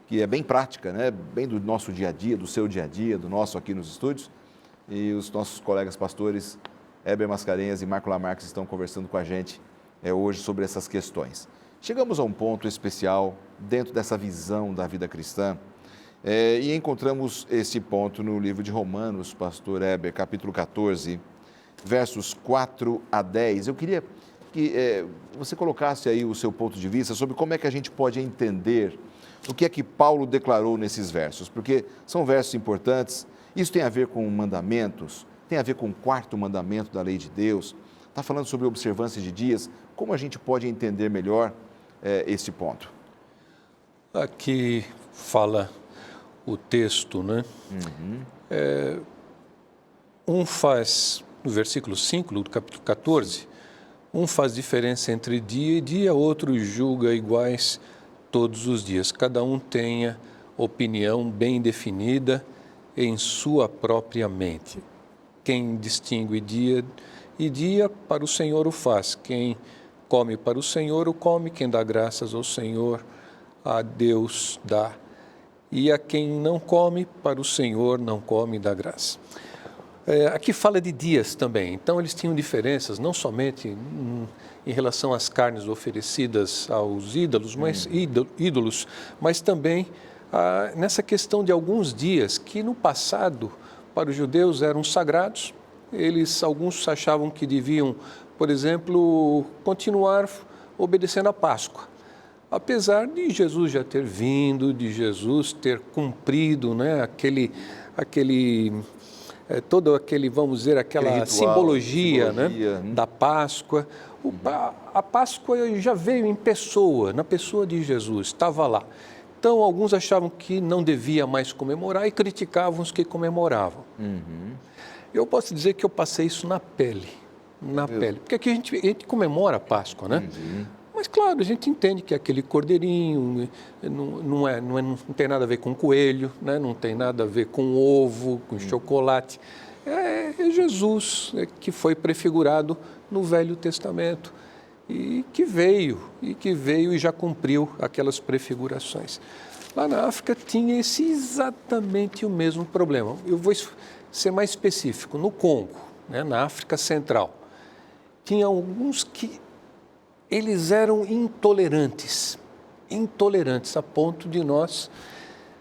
que é bem prática, né? Bem do nosso dia a dia, do seu dia a dia, do nosso aqui nos estúdios. E os nossos colegas pastores, Heber Mascarenhas e Marco Lamarck, estão conversando com a gente hoje sobre essas questões. Chegamos a um ponto especial dentro dessa visão da vida cristã, E encontramos esse ponto no livro de Romanos, pastor Heber, capítulo 14, versos 4 a 10. Eu queria que você colocasse aí o seu ponto de vista sobre como é que a gente pode entender o que é que Paulo declarou nesses versos, porque são versos importantes. Isso tem a ver com mandamentos, tem a ver com o 4º mandamento da lei de Deus, está falando sobre observância de dias. Como a gente pode entender melhor esse ponto? Aqui fala o texto, né? No versículo 5 do capítulo 14, um faz diferença entre dia e dia, outro julga iguais todos os dias. Cada um tenha opinião bem definida em sua própria mente. Quem distingue dia e dia, para o Senhor o faz. Quem come para o Senhor o come, quem dá graças ao Senhor, a Deus dá. E a quem não come, para o Senhor não come e dá graça. Aqui fala de dias também, então eles tinham diferenças, não somente em relação às carnes oferecidas aos ídolos, mas também nessa questão de alguns dias que no passado, para os judeus, eram sagrados. Alguns achavam que deviam, por exemplo, continuar obedecendo à Páscoa. Apesar de Jesus já ter vindo, de Jesus ter cumprido, né, vamos dizer, aquela ritual, simbologia, né, da Páscoa. A Páscoa já veio em pessoa, na pessoa de Jesus, estava lá. Então, alguns achavam que não devia mais comemorar e criticavam os que comemoravam. Eu posso dizer que eu passei isso na pele, porque aqui a gente comemora a Páscoa, né? Mas, claro, a gente entende que aquele cordeirinho não tem nada a ver com coelho, né? Não tem nada a ver com ovo, com chocolate. É Jesus que foi prefigurado no Velho Testamento e que veio e já cumpriu aquelas prefigurações. Lá na África tinha exatamente o mesmo problema. Eu vou ser mais específico. No Congo, né, na África Central, tinha alguns que eles eram intolerantes a ponto de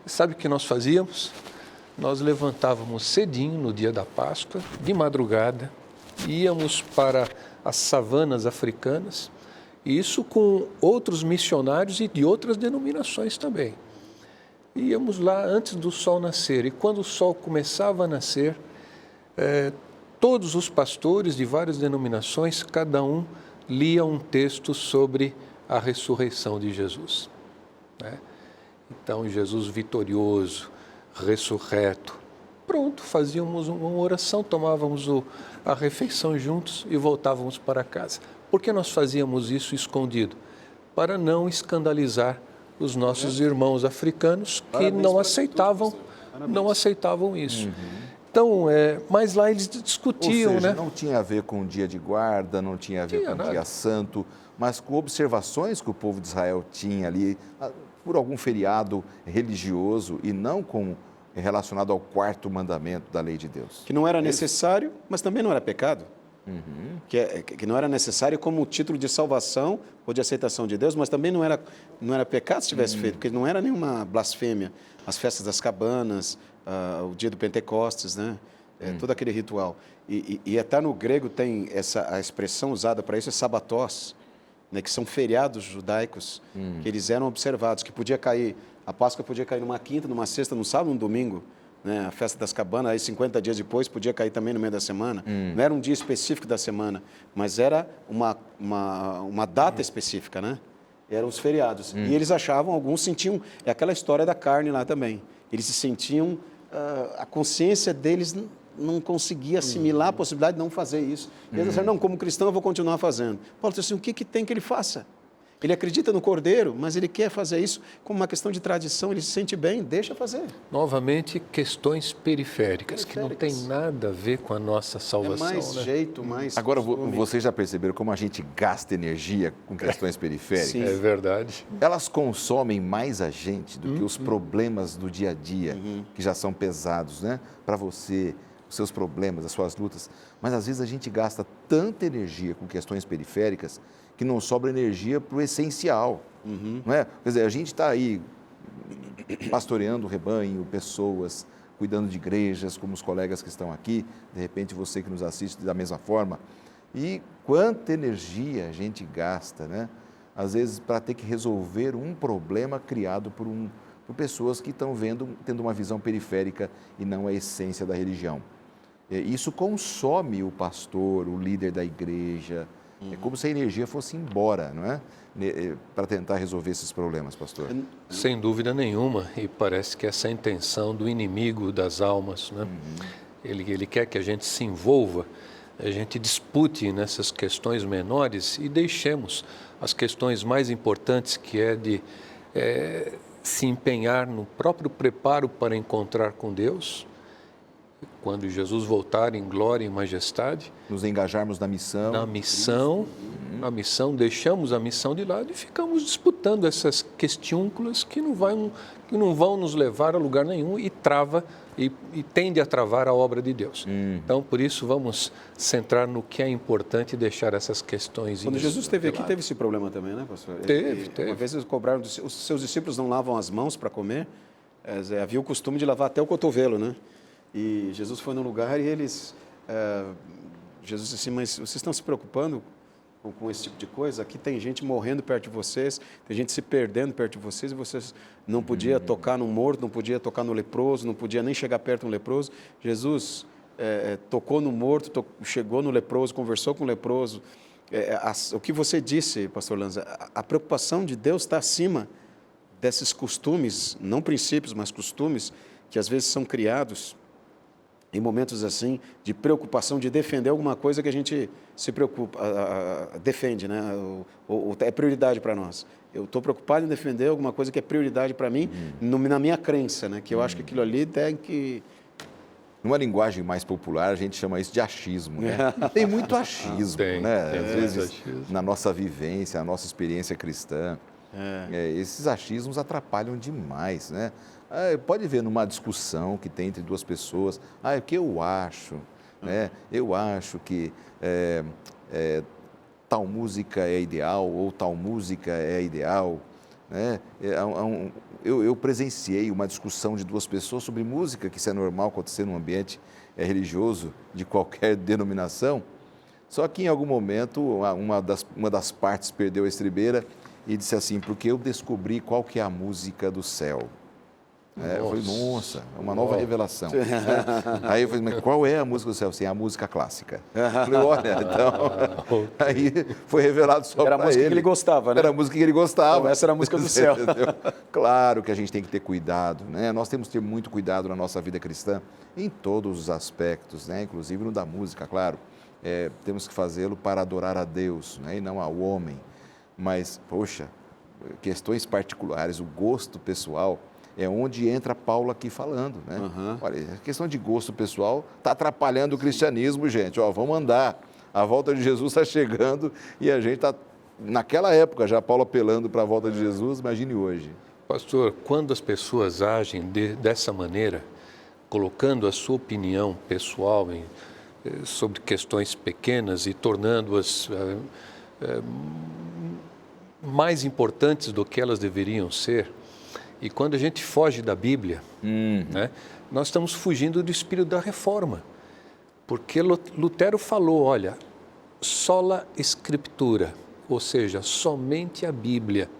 sabe o que nós fazíamos? Nós levantávamos cedinho no dia da Páscoa, de madrugada, íamos para as savanas africanas, e isso com outros missionários e de outras denominações também. Íamos lá antes do sol nascer, e quando o sol começava a nascer, todos os pastores de várias denominações, cada um lia um texto sobre a ressurreição de Jesus, né? Então, Jesus vitorioso, ressurreto. Pronto, fazíamos uma oração, tomávamos a refeição juntos e voltávamos para casa. Por que nós fazíamos isso escondido? Para não escandalizar os nossos irmãos africanos que não aceitavam isso. Então, mas lá eles discutiam, ou seja, né? Não tinha a ver com o dia de guarda, não tinha a ver com o dia santo, mas com observações que o povo de Israel tinha ali, por algum feriado religioso e não relacionado ao 4º mandamento da lei de Deus. Que não era necessário, mas também não era pecado. Que não era necessário como título de salvação ou de aceitação de Deus, mas também não era pecado se tivesse feito, porque não era nenhuma blasfêmia. As festas das cabanas, o dia do Pentecostes, né? Todo aquele ritual. E até no grego tem a expressão usada para isso, é sabatós, né? Que são feriados judaicos, que eles eram observados, que a Páscoa podia cair numa quinta, numa sexta, num sábado, num domingo, né? A festa das cabanas, aí 50 dias depois, podia cair também no meio da semana. Não era um dia específico da semana, mas era uma data específica, né? Eram os feriados. E eles achavam, alguns sentiam, é aquela história da carne lá também. Eles se sentiam, a consciência deles não conseguia assimilar a possibilidade de não fazer isso. E eles disseram, não, como cristão eu vou continuar fazendo. Paulo disse assim, o que tem que ele faça? Ele acredita no Cordeiro, mas ele quer fazer isso como uma questão de tradição, ele se sente bem, deixa fazer. Novamente, questões periféricas, que não tem nada a ver com a nossa salvação. É mais, né? Jeito, mais... Agora, vocês já perceberam como a gente gasta energia com questões periféricas? Sim. É verdade. Elas consomem mais a gente do que os problemas do dia a dia, que já são pesados, né? Para você, os seus problemas, as suas lutas. Mas, às vezes, a gente gasta tanta energia com questões periféricas que não sobra energia para o essencial, não é? Quer dizer, a gente está aí pastoreando o rebanho, pessoas, cuidando de igrejas, como os colegas que estão aqui, de repente você que nos assiste da mesma forma. E quanta energia a gente gasta, né? Às vezes para ter que resolver um problema criado por pessoas que estão tendo uma visão periférica e não a essência da religião. Isso consome o pastor, o líder da igreja. É como se a energia fosse embora, não é? Para tentar resolver esses problemas, pastor. Sem dúvida nenhuma, e parece que essa é a intenção do inimigo das almas, né? Ele quer que a gente se envolva, a gente dispute nessas questões menores e deixemos as questões mais importantes, que é de se empenhar no próprio preparo para encontrar com Deus, quando Jesus voltar em glória e majestade. Nos engajarmos na missão. Na missão, deixamos a missão de lado e ficamos disputando essas questiúnculas que não vão nos levar a lugar nenhum e tende a travar a obra de Deus. Então, por isso, vamos centrar no que é importante e deixar essas questões. Quando Jesus esteve aqui, teve esse problema também, né, pastor? Teve. Uma vez eles cobraram, os seus discípulos não lavam as mãos para comer, havia o costume de lavar até o cotovelo, né? E Jesus foi num lugar e Jesus disse assim, mas vocês estão se preocupando com esse tipo de coisa? Aqui tem gente morrendo perto de vocês, tem gente se perdendo perto de vocês e vocês não podiam tocar no morto, não podia tocar no leproso, não podia nem chegar perto do leproso. Jesus tocou no morto, chegou no leproso, conversou com o leproso. O que você disse, pastor Lanza, a preocupação de Deus está acima desses costumes, não princípios, mas costumes, que às vezes são criados em momentos assim, de preocupação, de defender alguma coisa que a gente se preocupa, defende, né? É prioridade para nós. Eu estou preocupado em defender alguma coisa que é prioridade para mim, na minha crença, né? Que eu acho que aquilo ali tem que... Numa linguagem mais popular, a gente chama isso de achismo, né? Tem muito achismo, né? Às vezes, achismo. Na nossa vivência, na nossa experiência cristã, esses achismos atrapalham demais, né? Pode ver numa discussão que tem entre duas pessoas, o que eu acho, né? Eu acho que tal música é ideal ou tal música é ideal, né? Eu presenciei uma discussão de duas pessoas sobre música, que isso é normal acontecer num ambiente religioso de qualquer denominação, só que em algum momento uma das partes perdeu a estribeira e disse assim, porque eu descobri qual que é a música do céu. Eu falei, nossa, é uma nova revelação. Aí eu falei, mas qual é a música do céu? Sim, a música clássica. Eu falei, olha, então... Aí foi revelado só para ele. Era a música que ele gostava, né? Era a música que ele gostava. Então, essa era a música do céu. Claro que a gente tem que ter cuidado, né? Nós temos que ter muito cuidado na nossa vida cristã, em todos os aspectos, né? Inclusive no da música, claro. Temos que fazê-lo para adorar a Deus, né? E não ao homem. Mas, poxa, questões particulares, o gosto pessoal... É onde entra Paulo aqui falando, né? Olha, a questão de gosto pessoal está atrapalhando o cristianismo, gente. Vamos andar. A volta de Jesus está chegando e a gente está, naquela época, já Paulo apelando para a volta de Jesus, imagine hoje. Pastor, quando as pessoas agem dessa maneira, colocando a sua opinião pessoal sobre questões pequenas e tornando-as mais importantes do que elas deveriam ser, e quando a gente foge da Bíblia, né, nós estamos fugindo do espírito da reforma. Porque Lutero falou, olha, sola Escritura, ou seja, somente a Bíblia.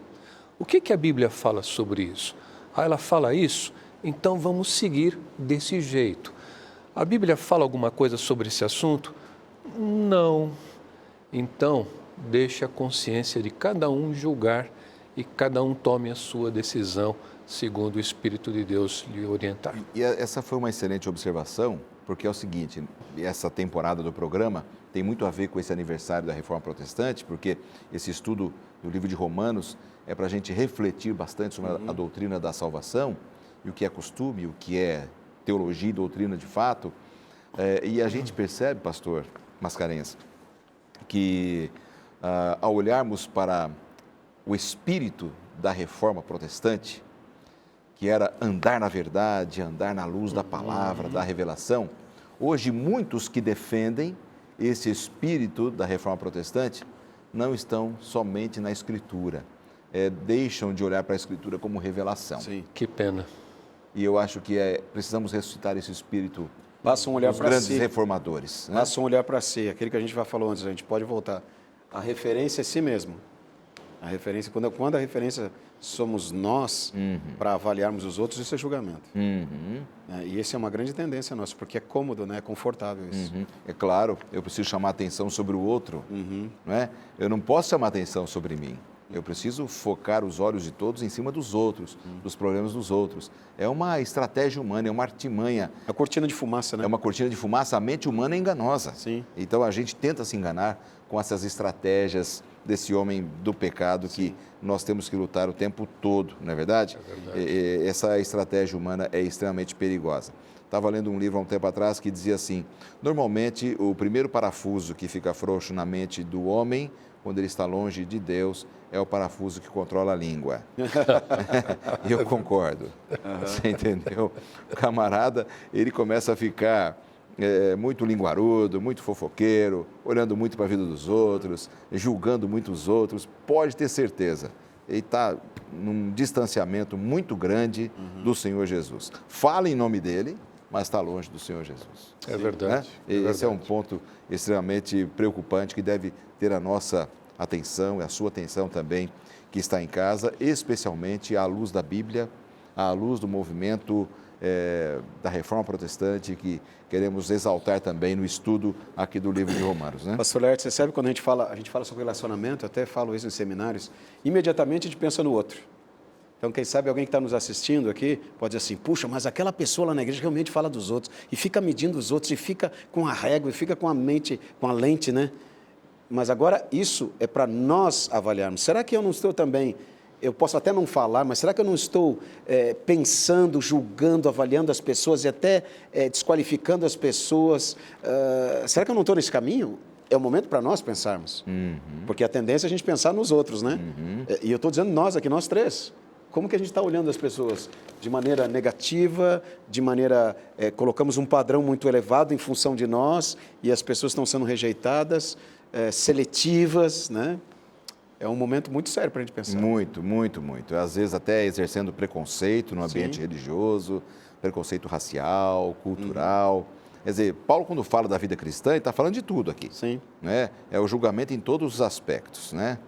O que a Bíblia fala sobre isso? Ela fala isso, então vamos seguir desse jeito. A Bíblia fala alguma coisa sobre esse assunto? Não. Então, deixe a consciência de cada um julgar e cada um tome a sua decisão segundo o Espírito de Deus lhe orientar. E essa foi uma excelente observação, porque é o seguinte, essa temporada do programa tem muito a ver com esse aniversário da Reforma Protestante, porque esse estudo do livro de Romanos é para a gente refletir bastante sobre a doutrina da salvação, e o que é costume, o que é teologia e doutrina de fato, e a gente percebe, pastor Mascarenhas, que ao olharmos para o espírito da Reforma Protestante, que era andar na verdade, andar na luz da palavra, da revelação, hoje muitos que defendem esse espírito da Reforma Protestante não estão somente na Escritura, deixam de olhar para a Escritura como revelação. Sim. Que pena. E eu acho que precisamos ressuscitar esse espírito Basta um olhar dos para grandes si. reformadores. Né? Basta um olhar para si, aquele que a gente já falou antes, a gente pode voltar. A referência é si mesmo. A referência, quando a referência somos nós, para avaliarmos os outros, isso é julgamento. E essa é uma grande tendência nossa, porque é cômodo, né? É confortável isso. É claro, eu preciso chamar atenção sobre o outro. Não é? Eu não posso chamar atenção sobre mim. Eu preciso focar os olhos de todos em cima dos outros, dos problemas dos outros. É uma estratégia humana, é uma artimanha. A cortina de fumaça, né? É uma cortina de fumaça, a mente humana é enganosa. Sim. Então a gente tenta se enganar com essas estratégias desse homem do pecado que nós temos que lutar o tempo todo, não é verdade? É verdade. Essa estratégia humana é extremamente perigosa. Estava lendo um livro há um tempo atrás que dizia assim: normalmente o primeiro parafuso que fica frouxo na mente do homem, quando ele está longe de Deus, é o parafuso que controla a língua. E eu concordo. Você entendeu? O camarada, ele começa a ficar muito linguarudo, muito fofoqueiro, olhando muito para a vida dos outros, julgando muito os outros. Pode ter certeza, ele está num distanciamento muito grande do Senhor Jesus. Fala em nome dele, mas está longe do Senhor Jesus. É verdade. Né? Esse é um ponto extremamente preocupante que deve ter a nossa atenção e a sua atenção também, que está em casa, especialmente à luz da Bíblia, à luz do movimento da Reforma Protestante, que queremos exaltar também no estudo aqui do livro de Romanos. Né? Pastor Laerte, você sabe quando a gente fala sobre relacionamento, eu até falo isso em seminários, imediatamente a gente pensa no outro. Então, quem sabe alguém que está nos assistindo aqui pode dizer assim: puxa, mas aquela pessoa lá na igreja realmente fala dos outros, e fica medindo os outros, e fica com a régua, e fica com a mente, com a lente, né? Mas agora isso é para nós avaliarmos. Será que eu não estou também, eu posso até não falar, mas será que eu não estou pensando, julgando, avaliando as pessoas e até desqualificando as pessoas? Será que eu não estou nesse caminho? É o momento para nós pensarmos. Porque a tendência é a gente pensar nos outros, né? E eu estou dizendo nós aqui, nós três. Como que a gente está olhando as pessoas? De maneira negativa, de maneira... colocamos um padrão muito elevado em função de nós e as pessoas estão sendo rejeitadas, seletivas, né? É um momento muito sério para a gente pensar. Muito, muito, muito. Às vezes até exercendo preconceito no ambiente religioso, preconceito racial, cultural. Quer dizer, Paulo, quando fala da vida cristã, ele está falando de tudo aqui. Sim. Né? É o julgamento em todos os aspectos, né?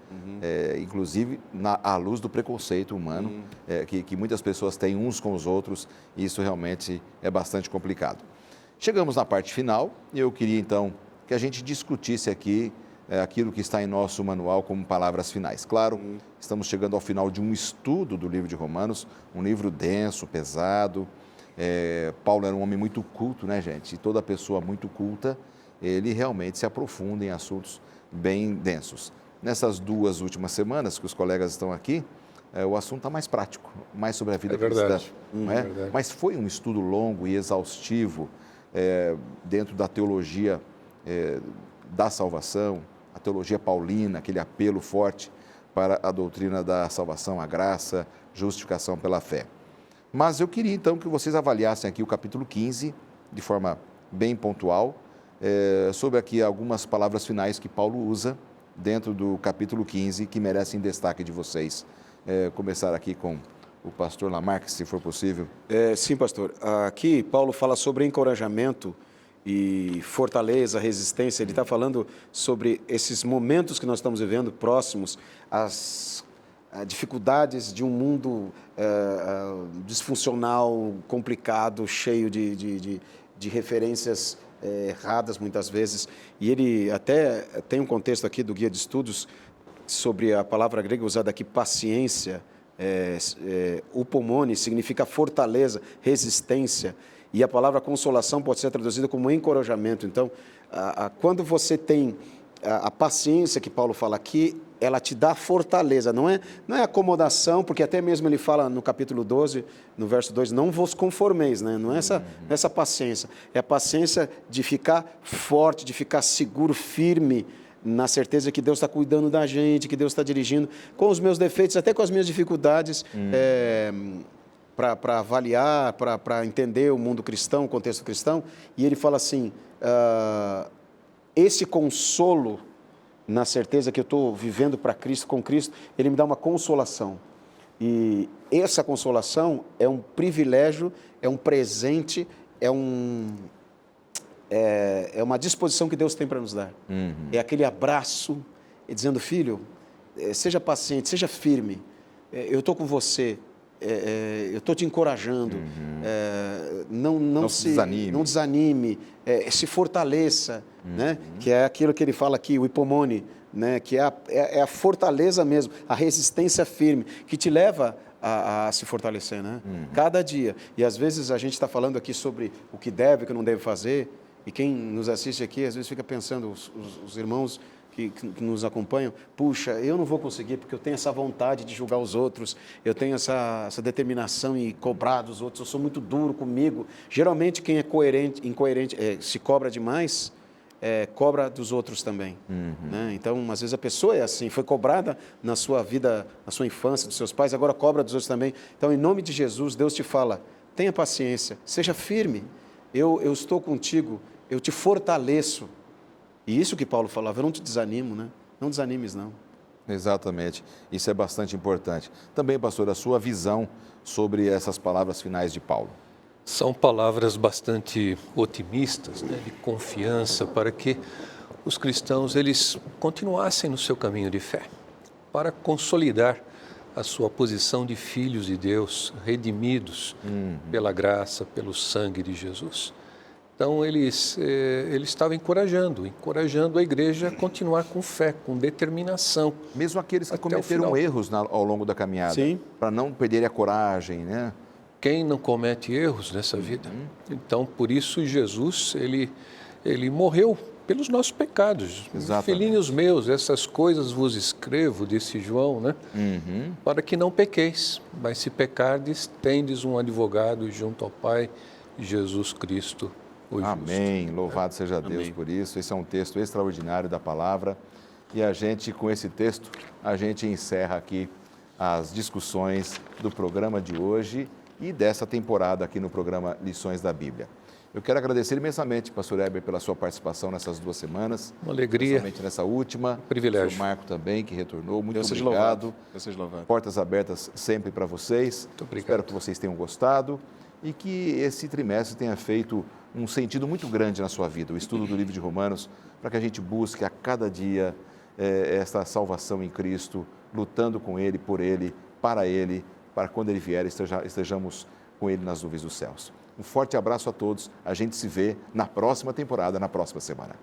Inclusive à luz do preconceito humano que muitas pessoas têm uns com os outros, e isso realmente é bastante complicado. Chegamos na parte final e eu queria então que a gente discutisse aqui aquilo que está em nosso manual como palavras finais. Claro, estamos chegando ao final de um estudo do livro de Romanos, um livro denso, pesado. Paulo era um homem muito culto, né, gente? E toda pessoa muito culta, ele realmente se aprofunda em assuntos bem densos. Nessas 2 últimas semanas que os colegas estão aqui, o assunto está mais prático, mais sobre a vida cristã. Não é? Verdade. Mas foi um estudo longo e exaustivo dentro da teologia da salvação, a teologia paulina, aquele apelo forte para a doutrina da salvação, a graça, justificação pela fé. Mas eu queria então que vocês avaliassem aqui o capítulo 15, de forma bem pontual, sobre aqui algumas palavras finais que Paulo usa dentro do capítulo 15, que merecem destaque de vocês. Começar aqui com o pastor Lamarck, se for possível. Sim, pastor. Aqui Paulo fala sobre encorajamento e fortaleza, resistência. Ele está falando sobre esses momentos que nós estamos vivendo próximos às dificuldades de um mundo disfuncional, complicado, cheio de referências erradas muitas vezes. E ele até tem um contexto aqui do guia de estudos sobre a palavra grega usada aqui, paciência. Upomone significa fortaleza, resistência. E a palavra consolação pode ser traduzida como encorajamento. Então, quando você tem a paciência que Paulo fala aqui, ela te dá fortaleza, não é acomodação, porque até mesmo ele fala no capítulo 12, no verso 2, não vos conformeis, né? Não é essa paciência, é a paciência de ficar forte, de ficar seguro, firme, na certeza que Deus está cuidando da gente, que Deus está dirigindo, com os meus defeitos, até com as minhas dificuldades, para avaliar, para entender o mundo cristão, o contexto cristão. E ele fala assim, esse consolo na certeza que eu estou vivendo para Cristo, com Cristo, Ele me dá uma consolação. E essa consolação é um privilégio, é um presente, é uma disposição que Deus tem para nos dar. É aquele abraço, dizendo, filho, seja paciente, seja firme, eu estou com você, eu estou te encorajando, não se desanime, se fortaleça, né? Que é aquilo que ele fala aqui, o hipomone, né? Que é a fortaleza mesmo, a resistência firme, que te leva a se fortalecer, né? Cada dia. E às vezes a gente está falando aqui sobre o que deve e o que não deve fazer, e quem nos assiste aqui às vezes fica pensando, os irmãos que nos acompanham, puxa, eu não vou conseguir porque eu tenho essa vontade de julgar os outros, eu tenho essa determinação em cobrar dos outros, eu sou muito duro comigo. Geralmente quem é incoerente, se cobra demais, cobra dos outros também. Né? Então, às vezes a pessoa é assim, foi cobrada na sua vida, na sua infância, dos seus pais, agora cobra dos outros também. Então, em nome de Jesus, Deus te fala, tenha paciência, seja firme, eu estou contigo, eu te fortaleço. E isso que Paulo falava, eu não te desanimo, né? Não desanimes, não. Exatamente, isso é bastante importante. Também, pastor, a sua visão sobre essas palavras finais de Paulo. São palavras bastante otimistas, né, de confiança, para que os cristãos eles continuassem no seu caminho de fé, para consolidar a sua posição de filhos de Deus, redimidos pela graça, pelo sangue de Jesus. Então, ele estava encorajando a igreja a continuar com fé, com determinação. Mesmo aqueles que cometeram erros ao longo da caminhada, para não perderem a coragem, né? Quem não comete erros nessa vida? Então, por isso, Jesus, ele morreu pelos nossos pecados. Filhinhos meus, essas coisas vos escrevo, disse João, né? Para que não pequeis, mas se pecardes, tendes um advogado junto ao Pai, Jesus Cristo. Amém. Louvado seja Deus por isso. Esse é um texto extraordinário da palavra. E a gente, com esse texto, a gente encerra aqui as discussões do programa de hoje e dessa temporada aqui no programa Lições da Bíblia. Eu quero agradecer imensamente, pastor Heber, pela sua participação nessas 2 semanas. Uma alegria. Principalmente nessa última. Privilégio. O Marco também, que retornou. Muito Deus obrigado. Deus seja louvado. Portas abertas sempre para vocês. Muito obrigado. Espero que vocês tenham gostado e que esse trimestre tenha feito um sentido muito grande na sua vida, o estudo do livro de Romanos, para que a gente busque a cada dia esta salvação em Cristo, lutando com Ele, para quando Ele vier, estejamos com Ele nas nuvens dos céus. Um forte abraço a todos, a gente se vê na próxima temporada, na próxima semana.